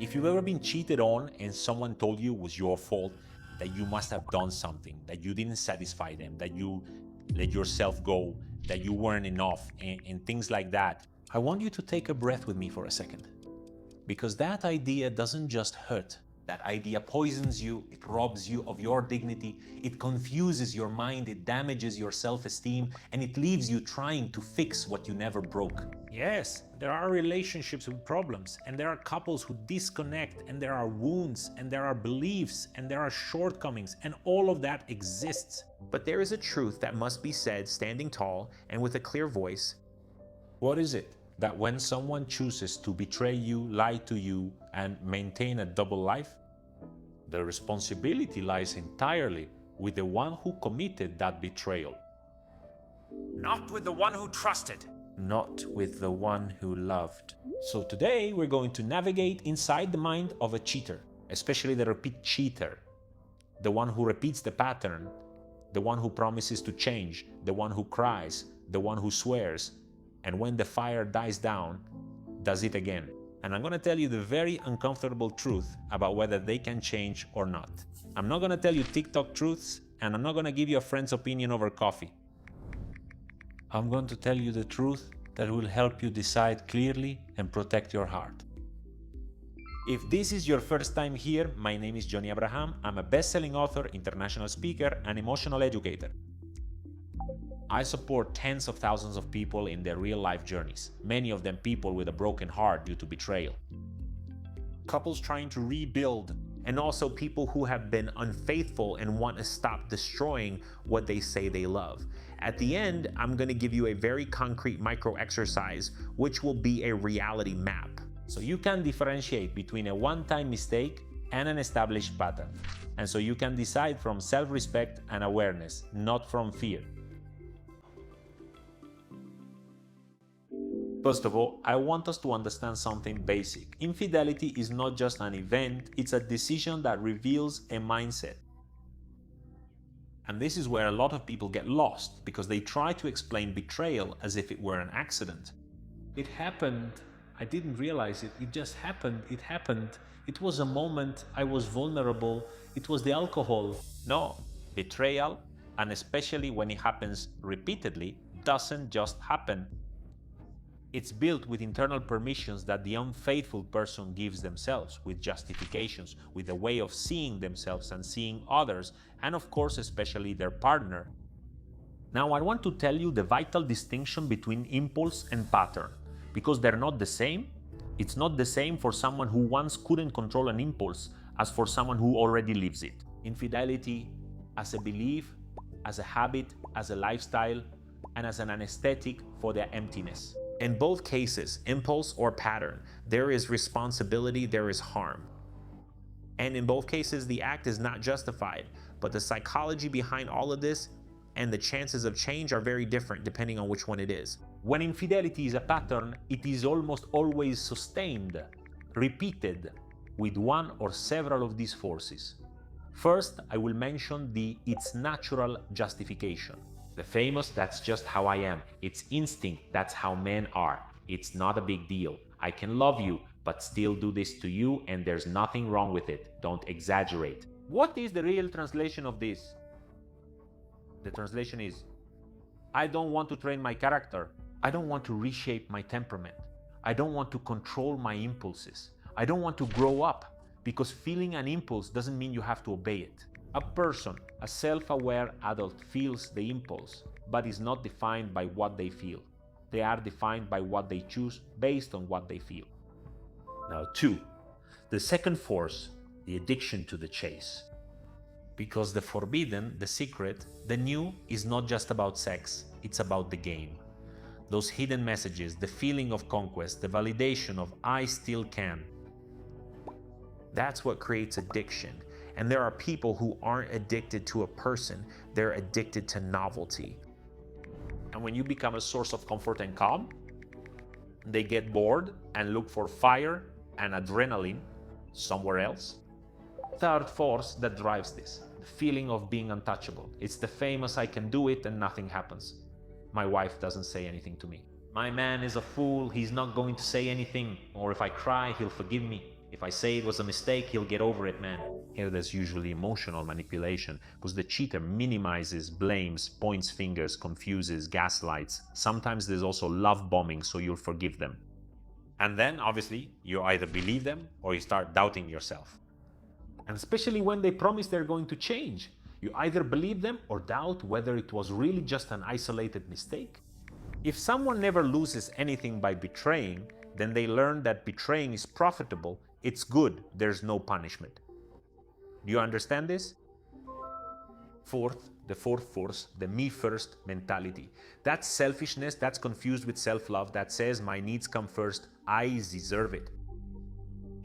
If you've ever been cheated on and someone told you it was your fault, that you must have done something, that you didn't satisfy them, that you let yourself go, that you weren't enough, and things like that, I want you to take a breath with me for a second. Because that idea doesn't just hurt. That idea poisons you, it robs you of your dignity, it confuses your mind, it damages your self-esteem, and it leaves you trying to fix what you never broke. Yes, there are relationships with problems, and there are couples who disconnect, and there are wounds, and there are beliefs, and there are shortcomings, and all of that exists. But there is a truth that must be said standing tall and with a clear voice. What is it? That when someone chooses to betray you, lie to you, and maintain a double life, the responsibility lies entirely with the one who committed that betrayal. Not with the one who trusted. Not with the one who loved. So today we're going to navigate inside the mind of a cheater, especially the repeat cheater, the one who repeats the pattern, the one who promises to change, the one who cries, the one who swears, and when the fire dies down, does it again. And I'm going to tell you the very uncomfortable truth about whether they can change or not. I'm not going to tell you TikTok truths, and I'm not going to give you a friend's opinion over coffee. I'm going to tell you the truth that will help you decide clearly and protect your heart. If this is your first time here, my name is Johnny Abraham. I'm a best-selling author, international speaker, and emotional educator. I support tens of thousands of people in their real-life journeys, many of them people with a broken heart due to betrayal. Couples trying to rebuild, and also people who have been unfaithful and want to stop destroying what they say they love. At the end, I'm going to give you a very concrete micro exercise, which will be a reality map. So you can differentiate between a one-time mistake and an established pattern. And so you can decide from self-respect and awareness, not from fear. First of all, I want us to understand something basic. Infidelity is not just an event, it's a decision that reveals a mindset. And this is where a lot of people get lost, because they try to explain betrayal as if it were an accident. It happened, I didn't realize it, it just happened, it was a moment, I was vulnerable, it was the alcohol. No, betrayal, and especially when it happens repeatedly, doesn't just happen. It's built with internal permissions that the unfaithful person gives themselves, with justifications, with a way of seeing themselves and seeing others, and of course especially their partner. Now I want to tell you the vital distinction between impulse and pattern, because they're not the same. It's not the same for someone who once couldn't control an impulse as for someone who already lives it. Infidelity as a belief, as a habit, as a lifestyle, and as an anesthetic for their emptiness. In both cases, impulse or pattern, there is responsibility, there is harm. And in both cases, the act is not justified, but the psychology behind all of this and the chances of change are very different depending on which one it is. When infidelity is a pattern, it is almost always sustained, repeated, with one or several of these forces. First, I will mention the "it's natural" justification. The famous "that's just how I am," it's instinct, that's how men are, it's not a big deal, I can love you but still do this to you and there's nothing wrong with it, don't exaggerate. What is the real translation of this? The translation is, I don't want to train my character, I don't want to reshape my temperament, I don't want to control my impulses, I don't want to grow up, because feeling an impulse doesn't mean you have to obey it. A person, a self-aware adult, feels the impulse, but is not defined by what they feel. They are defined by what they choose based on what they feel. Now 2. The second force, the addiction to the chase. Because the forbidden, the secret, the new is not just about sex, it's about the game. Those hidden messages, the feeling of conquest, the validation of I still can. That's what creates addiction. And there are people who aren't addicted to a person, they're addicted to novelty. And when you become a source of comfort and calm, they get bored and look for fire and adrenaline somewhere else. Third force that drives this, the feeling of being untouchable. It's the famous I can do it and nothing happens. My wife doesn't say anything to me. My man is a fool, he's not going to say anything, or if I cry, he'll forgive me. If I say it was a mistake, he'll get over it, man. Here there's usually emotional manipulation, because the cheater minimizes, blames, points fingers, confuses, gaslights. Sometimes there's also love bombing, so you'll forgive them. And then, obviously, you either believe them or you start doubting yourself. And especially when they promise they're going to change. You either believe them or doubt whether it was really just an isolated mistake. If someone never loses anything by betraying, then they learn that betraying is profitable, it's good, there's no punishment. Do you understand this? The fourth force, the me first mentality. That's selfishness, that's confused with self-love, that says my needs come first, I deserve it.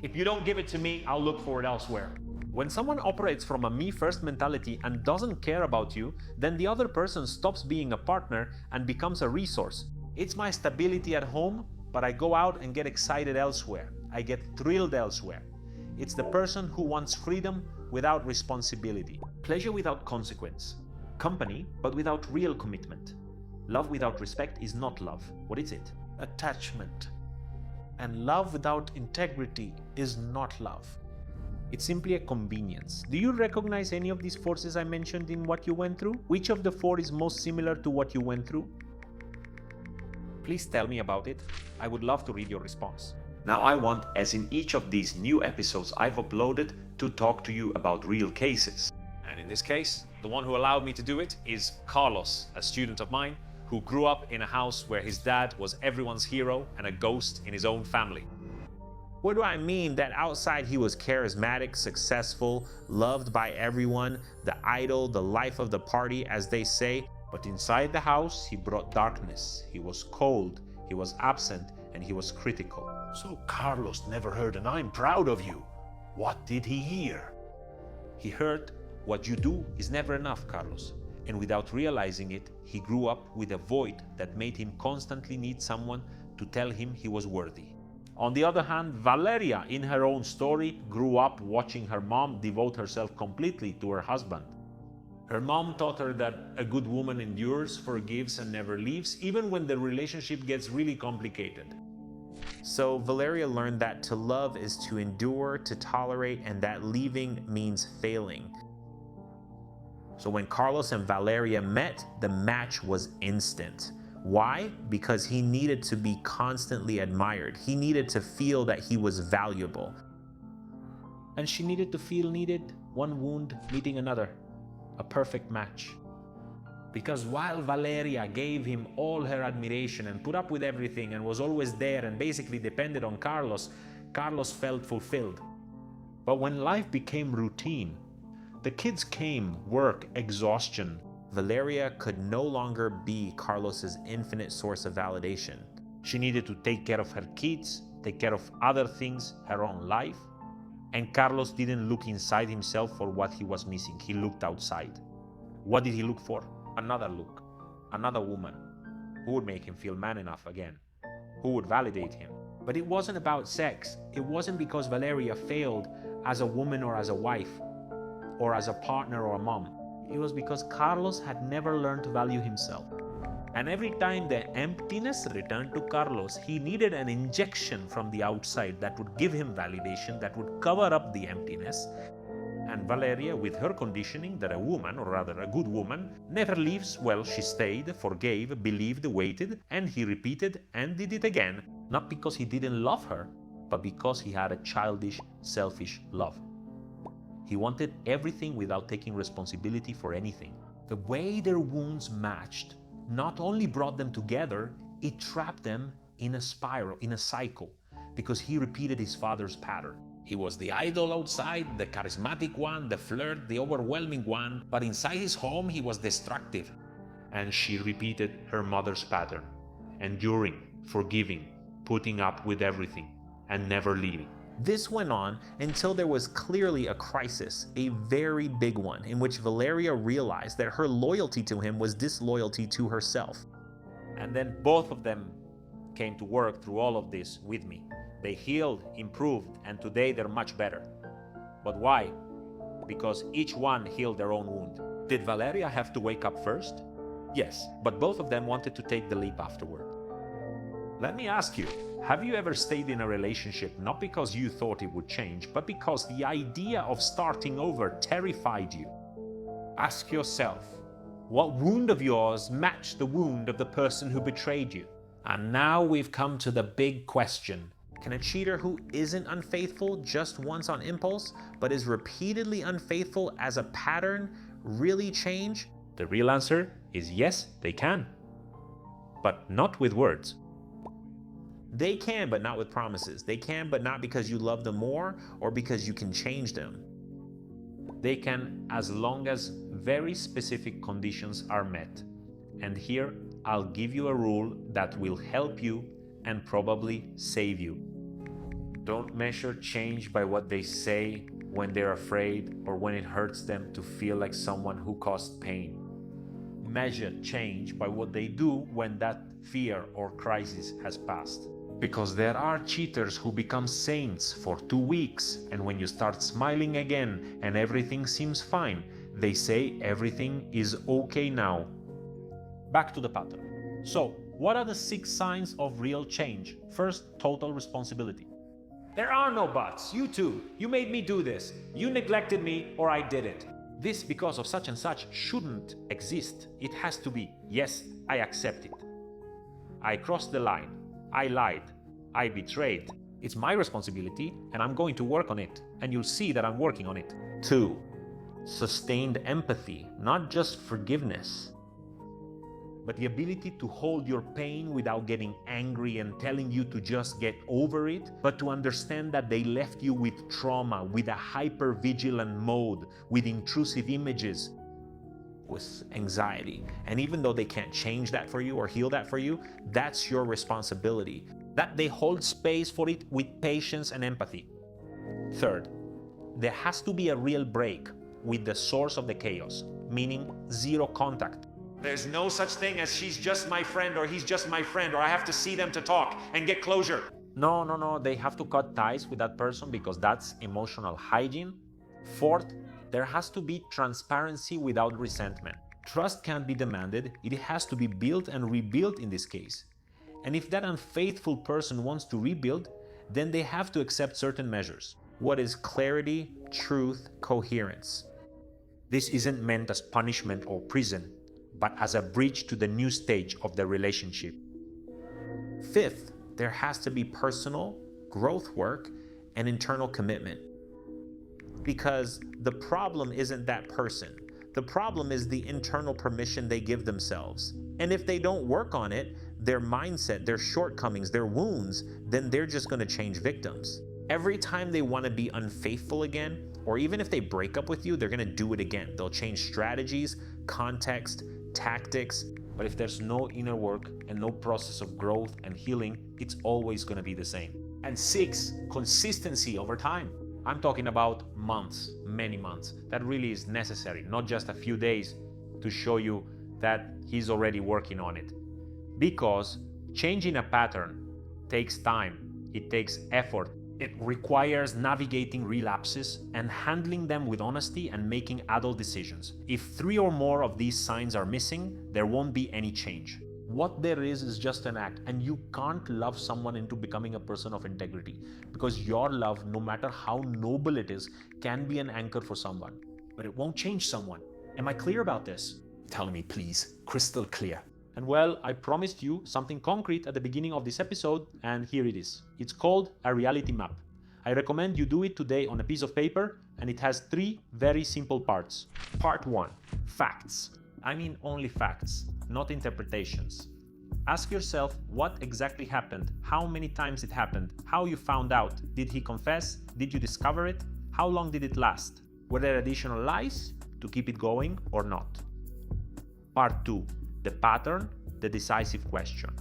If you don't give it to me, I'll look for it elsewhere. When someone operates from a me first mentality and doesn't care about you, then the other person stops being a partner and becomes a resource. It's my stability at home, but I go out and get excited elsewhere. I get thrilled elsewhere. It's the person who wants freedom without responsibility, pleasure without consequence, company but without real commitment. Love without respect is not love. What is it? Attachment. And love without integrity is not love. It's simply a convenience. Do you recognize any of these forces I mentioned in what you went through? Which of the four is most similar to what you went through? Please tell me about it. I would love to read your response. Now I want, as in each of these new episodes I've uploaded, to talk to you about real cases. And in this case, the one who allowed me to do it is Carlos, a student of mine who grew up in a house where his dad was everyone's hero and a ghost in his own family. What do I mean? That outside he was charismatic, successful, loved by everyone, the idol, the life of the party, as they say. But inside the house, he brought darkness. He was cold, he was absent, and he was critical. So Carlos never heard an "I'm proud of you." What did he hear? He heard, what you do is never enough, Carlos. And without realizing it, he grew up with a void that made him constantly need someone to tell him he was worthy. On the other hand, Valeria, in her own story, grew up watching her mom devote herself completely to her husband. Her mom taught her that a good woman endures, forgives, and never leaves, even when the relationship gets really complicated. So Valeria learned that to love is to endure, to tolerate, and that leaving means failing. So when Carlos and Valeria met, the match was instant. Why? Because he needed to be constantly admired. He needed to feel that he was valuable. And she needed to feel needed, one wound meeting another. A perfect match. Because while Valeria gave him all her admiration and put up with everything and was always there and basically depended on Carlos, Carlos felt fulfilled. But when life became routine, the kids came, work, exhaustion, Valeria could no longer be Carlos's infinite source of validation. She needed to take care of her kids, take care of other things, her own life. And Carlos didn't look inside himself for what he was missing. He looked outside. What did he look for? Another look, another woman who would make him feel man enough again, who would validate him. But it wasn't about sex. It wasn't because Valeria failed as a woman or as a wife or as a partner or a mom. It was because Carlos had never learned to value himself. And every time the emptiness returned to Carlos, he needed an injection from the outside that would give him validation, that would cover up the emptiness. And Valeria, with her conditioning that a woman, or rather a good woman, never leaves, well, she stayed, forgave, believed, waited, and he repeated and did it again. Not because he didn't love her, but because he had a childish, selfish love. He wanted everything without taking responsibility for anything. The way their wounds matched not only brought them together, it trapped them in a spiral, in a cycle, because he repeated his father's pattern. He was the idol outside, the charismatic one, the flirt, the overwhelming one, but inside his home he was destructive. And she repeated her mother's pattern, enduring, forgiving, putting up with everything, and never leaving. This went on until there was clearly a crisis, a very big one, in which Valeria realized that her loyalty to him was disloyalty to herself. And then both of them came to work through all of this with me. They healed, improved, and today they're much better. But why? Because each one healed their own wound. Did Valeria have to wake up first? Yes, but both of them wanted to take the leap afterward. Let me ask you, have you ever stayed in a relationship not because you thought it would change, but because the idea of starting over terrified you? Ask yourself, what wound of yours matched the wound of the person who betrayed you? And now we've come to the big question. Can a cheater who isn't unfaithful just once on impulse, but is repeatedly unfaithful as a pattern, really change? The real answer is yes, they can. But not with words. They can, but not with promises. They can, but not because you love them more or because you can change them. They can, as long as very specific conditions are met. And here, I'll give you a rule that will help you and probably save you. Don't measure change by what they say when they're afraid or when it hurts them to feel like someone who caused pain. Measure change by what they do when that fear or crisis has passed. Because there are cheaters who become saints for 2 weeks, and when you start smiling again and everything seems fine, they say everything is okay now. Back to the pattern. So, what are the 6 signs of real change? First, total responsibility. There are no buts. You too. You made me do this. You neglected me or I did it. This because of such and such shouldn't exist. It has to be, yes, I accept it. I crossed the line. I lied. I betrayed. It's my responsibility and I'm going to work on it. And you'll see that I'm working on it. 2. Sustained empathy, not just forgiveness, but the ability to hold your pain without getting angry and telling you to just get over it, but to understand that they left you with trauma, with a hyper-vigilant mode, with intrusive images, with anxiety. And even though they can't change that for you or heal that for you, that's your responsibility. That they hold space for it with patience and empathy. 3rd, there has to be a real break with the source of the chaos, meaning 0 contact. There's no such thing as she's just my friend or he's just my friend or I have to see them to talk and get closure. No, they have to cut ties with that person because that's emotional hygiene. 4th, there has to be transparency without resentment. Trust can't be demanded, it has to be built and rebuilt in this case. And if that unfaithful person wants to rebuild, then they have to accept certain measures. What is clarity, truth, coherence? This isn't meant as punishment or prison, but as a bridge to the new stage of the relationship. 5th, there has to be personal growth work and internal commitment. Because the problem isn't that person. The problem is the internal permission they give themselves. And if they don't work on it, their mindset, their shortcomings, their wounds, then they're just going to change victims. Every time they want to be unfaithful again, or even if they break up with you, they're going to do it again. They'll change strategies, context, tactics. But if there's no inner work and no process of growth and healing, it's always going to be the same. And 6, consistency over time. I'm talking about months, many months. That really is necessary, not just a few days to show you that he's already working on it. Because changing a pattern takes time, it takes effort. It requires navigating relapses and handling them with honesty and making adult decisions. If 3 or more of these signs are missing, there won't be any change. What there is just an act, and you can't love someone into becoming a person of integrity, because your love, no matter how noble it is, can be an anchor for someone. But it won't change someone. Am I clear about this? Tell me, please, crystal clear. And well, I promised you something concrete at the beginning of this episode, and here it is. It's called a reality map. I recommend you do it today on a piece of paper, and it has 3 very simple parts. Part 1, facts. I mean only facts, not interpretations. Ask yourself what exactly happened, how many times it happened, how you found out. Did he confess? Did you discover it? How long did it last? Were there additional lies to keep it going or not? Part 2, the pattern, the decisive question.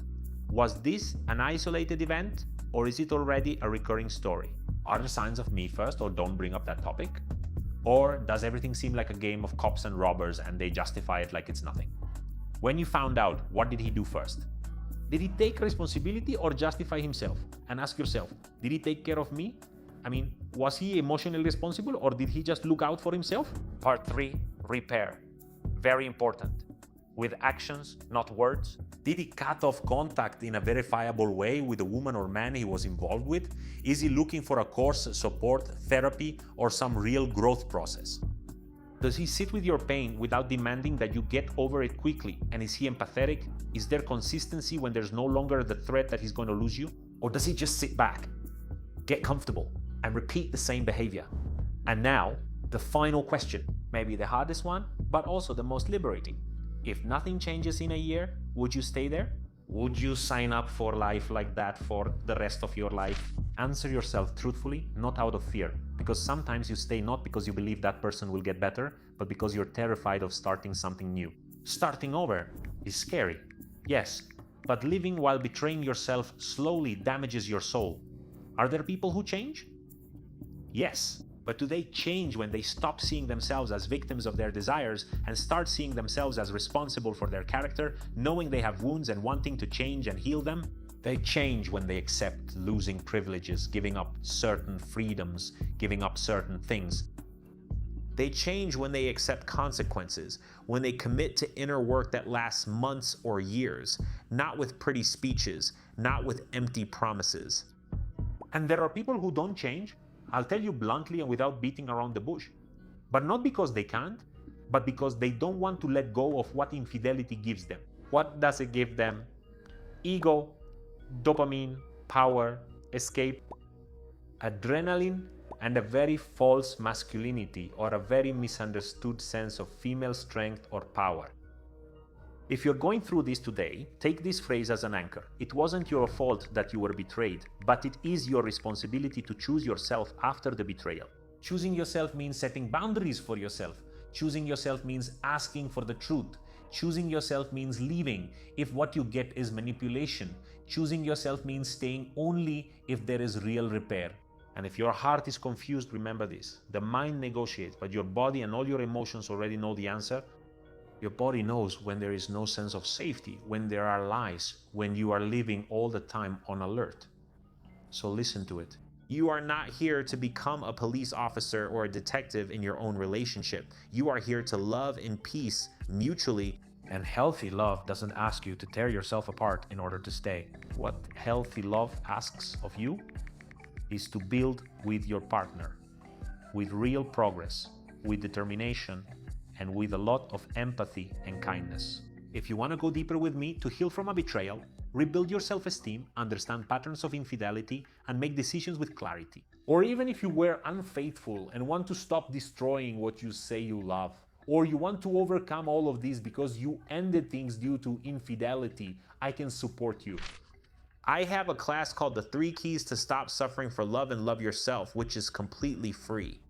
Was this an isolated event, or is it already a recurring story? Are there signs of me first, or don't bring up that topic? Or does everything seem like a game of cops and robbers and they justify it like it's nothing? When you found out, what did he do first? Did he take responsibility or justify himself? And ask yourself, did he take care of me? I mean, was he emotionally responsible, or did he just look out for himself? Part 3, repair. Very important. With actions, not words. Did he cut off contact in a verifiable way with the woman or man he was involved with? Is he looking for a course, support, therapy, or some real growth process? Does he sit with your pain without demanding that you get over it quickly? And is he empathetic? Is there consistency when there's no longer the threat that he's going to lose you? Or does he just sit back, get comfortable, and repeat the same behavior? And now, the final question, maybe the hardest one, but also the most liberating. If nothing changes in a year, would you stay there? Would you sign up for life like that for the rest of your life? Answer yourself truthfully, not out of fear, because sometimes you stay not because you believe that person will get better, but because you're terrified of starting something new. Starting over is scary, yes, but living while betraying yourself slowly damages your soul. Are there people who change? Yes. But do they change when they stop seeing themselves as victims of their desires and start seeing themselves as responsible for their character, knowing they have wounds and wanting to change and heal them? They change when they accept losing privileges, giving up certain freedoms, giving up certain things. They change when they accept consequences, when they commit to inner work that lasts months or years, not with pretty speeches, not with empty promises. And there are people who don't change. I'll tell you bluntly and without beating around the bush. But not because they can't, but because they don't want to let go of what infidelity gives them. What does it give them? Ego, dopamine, power, escape, adrenaline, and a very false masculinity or a very misunderstood sense of female strength or power. If you're going through this today, take this phrase as an anchor. It wasn't your fault that you were betrayed, but it is your responsibility to choose yourself after the betrayal. Choosing yourself means setting boundaries for yourself. Choosing yourself means asking for the truth. Choosing yourself means leaving if what you get is manipulation. Choosing yourself means staying only if there is real repair. And if your heart is confused, remember this. The mind negotiates, but your body and all your emotions already know the answer. Your body knows when there is no sense of safety, when there are lies, when you are living all the time on alert. So listen to it. You are not here to become a police officer or a detective in your own relationship. You are here to love in peace, mutually. And healthy love doesn't ask you to tear yourself apart in order to stay. What healthy love asks of you is to build with your partner, with real progress, with determination, and with a lot of empathy and kindness. If you want to go deeper with me to heal from a betrayal, rebuild your self-esteem, understand patterns of infidelity, and make decisions with clarity. Or even if you were unfaithful and want to stop destroying what you say you love, or you want to overcome all of this because you ended things due to infidelity, I can support you. I have a class called The 3 Keys to Stop Suffering for Love and Love Yourself, which is completely free.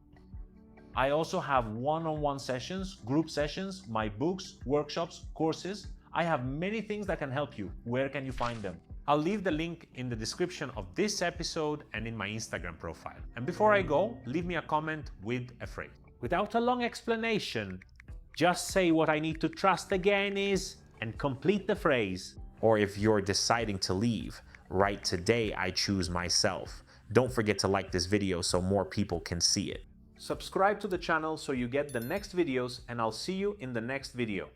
I also have one-on-one sessions, group sessions, my books, workshops, courses. I have many things that can help you. Where can you find them? I'll leave the link in the description of this episode and in my Instagram profile. And before I go, leave me a comment with a phrase. Without a long explanation, just say what I need to trust again is, and complete the phrase. Or if you're deciding to leave, write today I choose myself. Don't forget to like this video so more people can see it. Subscribe to the channel so you get the next videos, and I'll see you in the next video.